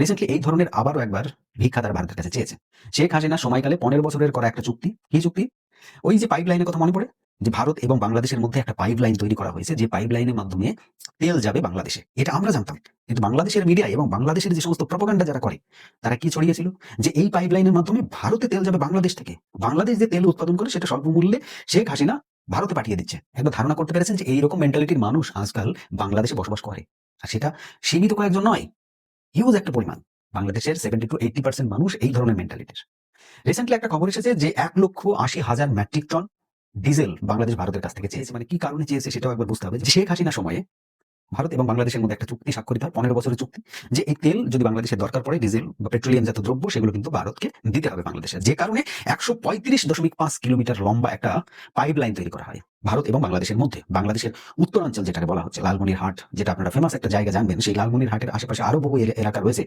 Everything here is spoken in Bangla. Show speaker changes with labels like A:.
A: রিসেন্টলি এই ধরনের আবারও একবার ভিক্ষা তারা ভারতের কাছে চেয়েছে। শেখ হাসিনা সময়কালে ১৫ বছরের করা একটা চুক্তি। কি চুক্তি? ওই যে পাইপলাইনের কথা মনে পড়ে? যে ভারত এবং বাংলাদেশের মধ্যে একটা পাইপলাইন তৈরি করা হয়েছে, যে পাইপলাইনের মাধ্যমে তেল যাবে বাংলাদেশে। এটা আমরা জানতাম। কিন্তু বাংলাদেশের মিডিয়া এবং বাংলাদেশের যে সমস্ত প্রপাগান্ডা যারা করে, তারা কি ছড়িয়েছিল? যে এই পাইপলাইনের মাধ্যমে ভারতে তেল যাবে বাংলাদেশ থেকে। বাংলাদেশ যে তেল উৎপাদন করে সেটা স্বল্প মূল্যে শেখ হাসিনা ভারতে পাঠিয়ে দিচ্ছে। একবার ধারণা করতে পেরেছেন যে এইরকম মেন্টালিটির মানুষ আজকাল বাংলাদেশে বসবাস করে। আর সেটা সীমিত কয়েকজন নয়, হিউজ একটা পরিমাণ। বাংলাদেশের 70-80% মানুষ এই ধরনের মেন্টালিটির। রিসেন্টলি একটা খবর এসেছে যে ১,৮০,০০০ মেট্রিক টন ডিজেল বাংলাদেশ ভারতের কাছ থেকে চেয়েছে। মানে কি কারণে চেয়েছে সেটাও একবার বুঝতে হবে। যে শেখ হাসিনা সময়ে ভারত এবং বাংলাদেশের মধ্যে একটা চুক্তি স্বাক্ষরিত হয়, ১৫ বছরের চুক্তি। যে এই তেল যদি বাংলাদেশের দরকার পড়ে, ডিজেল বা পেট্রোলিয়াম জাতীয় দ্রব্য, সেগুলো কিন্তু ভারতকে দিতে হবে বাংলাদেশের। যে কারণে ১৩৫.৫ কিলোমিটার লম্বা একটা পাইপলাইন তৈরি করা হয় ভারত এবং বাংলাদেশের মধ্যে। বাংলাদেশের উত্তরাঞ্চল যেটাকে বলা হচ্ছে লালমনিরহাট, যেটা আপনারা ফেমাস একটা জায়গা জানবেন, সেই লালমনিরহাটের আশেপাশে আরো বহু এলাকা রয়েছে